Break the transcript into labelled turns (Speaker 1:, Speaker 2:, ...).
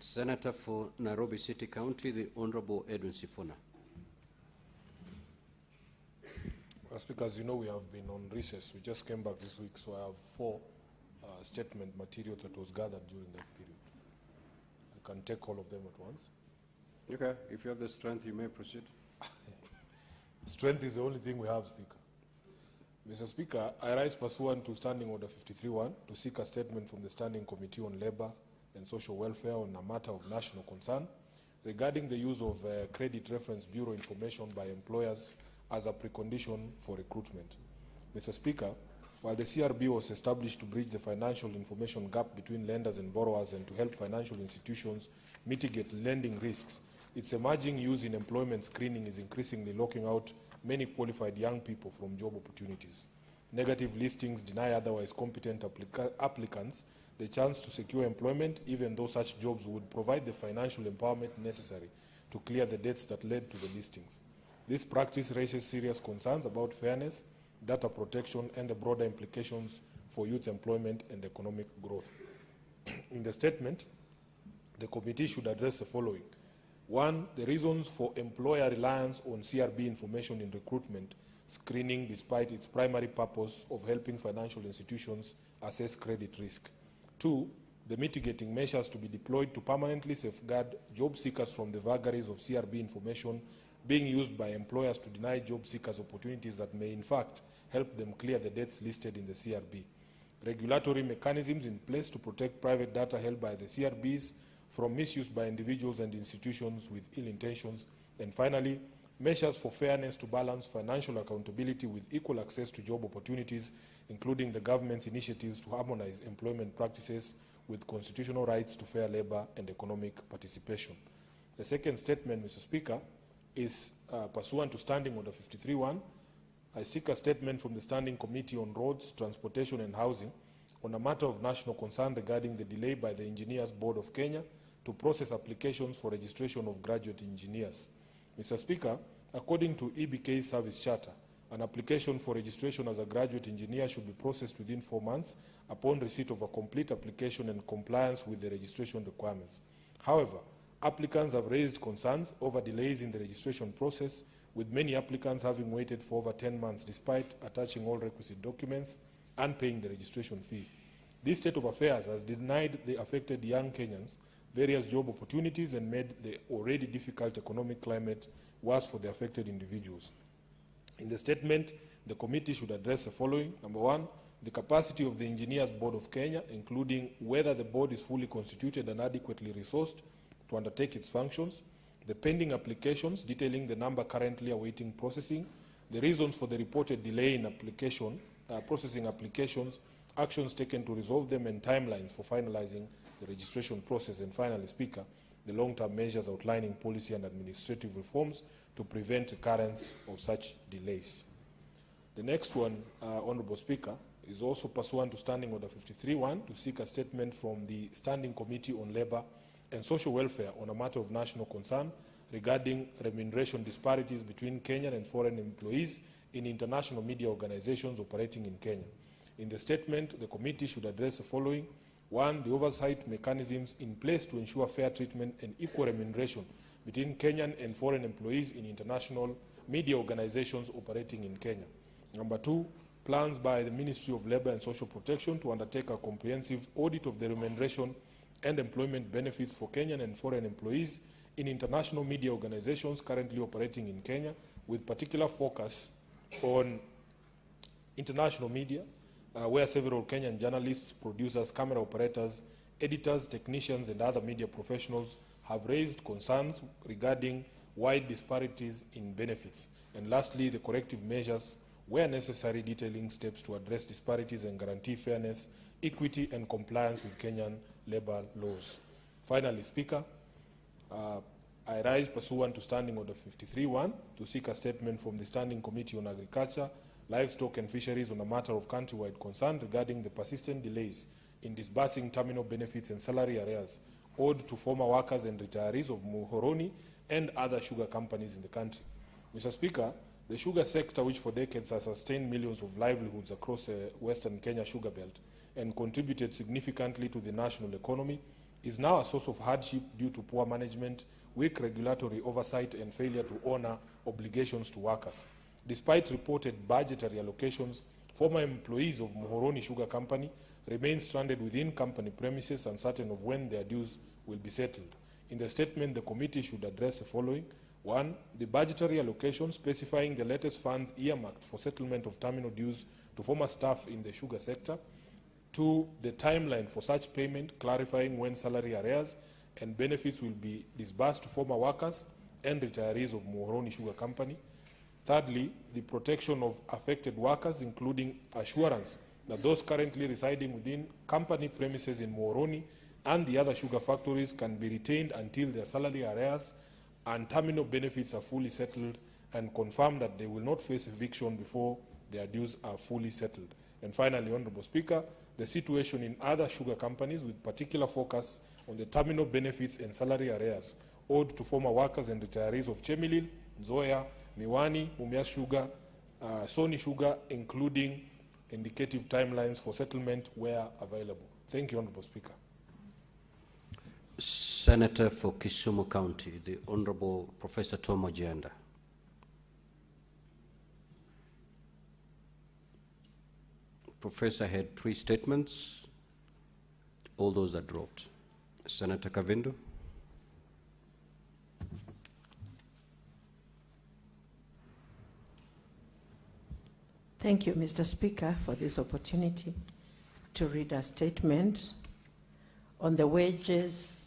Speaker 1: Senator for Nairobi City County, the Honorable Edwin Sifuna.
Speaker 2: Speaker, as you know, we have been on recess. We just came back this week, so I have 4 statement material that was gathered during that period. I can take all of them at once.
Speaker 1: Okay, if you have the strength, you may proceed.
Speaker 2: Strength is the only thing we have, Speaker. Mr. Speaker, I rise pursuant to Standing Order 53-1 to seek a statement from the Standing Committee on Labour and Social Welfare on a matter of national concern regarding the use of Credit Reference Bureau information by employers as a precondition for recruitment. Mr. Speaker, while the CRB was established to bridge the financial information gap between lenders and borrowers and to help financial institutions mitigate lending risks, its emerging use in employment screening is increasingly locking out many qualified young people from job opportunities. Negative listings deny otherwise competent applicants the chance to secure employment, even though such jobs would provide the financial empowerment necessary to clear the debts that led to the listings. This practice raises serious concerns about fairness, data protection, and the broader implications for youth employment and economic growth. In the statement, the committee should address the following. 1, the reasons for employer reliance on CRB information in recruitment screening despite its primary purpose of helping financial institutions assess credit risk. 2, the mitigating measures to be deployed to permanently safeguard job seekers from the vagaries of CRB information being used by employers to deny job seekers opportunities that may in fact help them clear the debts listed in the CRB. Regulatory mechanisms in place to protect private data held by the CRBs from misuse by individuals and institutions with ill intentions. And finally, measures for fairness to balance financial accountability with equal access to job opportunities, including the government's initiatives to harmonize employment practices with constitutional rights to fair labor and economic participation. The second statement, Mr. Speaker, is pursuant to Standing Order 53-1. I seek a statement from the Standing Committee on Roads, Transportation and Housing on a matter of national concern regarding the delay by the Engineers Board of Kenya to process applications for registration of graduate engineers. Mr. Speaker, according to EBK's service charter, an application for registration as a graduate engineer should be processed within 4 months upon receipt of a complete application and compliance with the registration requirements. However, applicants have raised concerns over delays in the registration process, with many applicants having waited for over 10 months despite attaching all requisite documents and paying the registration fee. This state of affairs has denied the affected young Kenyans various job opportunities and made the already difficult economic climate worse for the affected individuals. In the statement, the committee should address the following. Number 1, the capacity of the Engineers Board of Kenya, including whether the board is fully constituted and adequately resourced to undertake its functions, the pending applications detailing the number currently awaiting processing, the reasons for the reported delay in processing applications, actions taken to resolve them, and timelines for finalizing the registration process. And finally, Speaker, the long-term measures outlining policy and administrative reforms to prevent recurrence of such delays. The next one, Honourable Speaker, is also pursuant to Standing Order 53-1 to seek a statement from the Standing Committee on Labour and Social Welfare on a matter of national concern regarding remuneration disparities between Kenyan and foreign employees in international media organizations operating in Kenya. In the statement, the committee should address the following. 1, the oversight mechanisms in place to ensure fair treatment and equal remuneration between Kenyan and foreign employees in international media organizations operating in Kenya. Number 2, plans by the Ministry of Labour and Social Protection to undertake a comprehensive audit of the remuneration and employment benefits for Kenyan and foreign employees in international media organizations currently operating in Kenya, with particular focus on international media, where several Kenyan journalists, producers, camera operators, editors, technicians, and other media professionals have raised concerns regarding wide disparities in benefits. And lastly, the corrective measures, where necessary, detailing steps to address disparities and guarantee fairness, equity, and compliance with Kenyan labor laws. Finally, Speaker, I rise pursuant to Standing Order 53-1 to seek a statement from the Standing Committee on Agriculture, Livestock and Fisheries on a matter of countrywide concern regarding the persistent delays in disbursing terminal benefits and salary arrears owed to former workers and retirees of Muhoroni and other sugar companies in the country. Mr. Speaker, the sugar sector, which for decades has sustained millions of livelihoods across the Western Kenya sugar belt and contributed significantly to the national economy, is now a source of hardship due to poor management, weak regulatory oversight, and failure to honor obligations to workers. Despite reported budgetary allocations, former employees of Muhoroni Sugar Company remain stranded within company premises, uncertain of when their dues will be settled. In the statement, the committee should address the following. 1. The budgetary allocation specifying the latest funds earmarked for settlement of terminal dues to former staff in the sugar sector. 2. The timeline for such payment, clarifying when salary arrears and benefits will be disbursed to former workers and retirees of Muhoroni Sugar Company. Thirdly, the protection of affected workers, including assurance that those currently residing within company premises in Muhoroni and the other sugar factories can be retained until their salary arrears and terminal benefits are fully settled, and confirm that they will not face eviction before their dues are fully settled. And finally, Honorable Speaker, the situation in other sugar companies with particular focus on the terminal benefits and salary arrears owed to former workers and retirees of Chemilil, Nzoia, Miwani, Mumias Sugar, Sony Sugar, including indicative timelines for settlement where available. Thank you, Honorable Speaker.
Speaker 1: Senator for Kisumu County, the Honorable Professor Tom Ojienda. Professor had 3 statements. All those are dropped. Senator Kavindu.
Speaker 3: Thank you, Mr. Speaker, for this opportunity to read a statement on the wages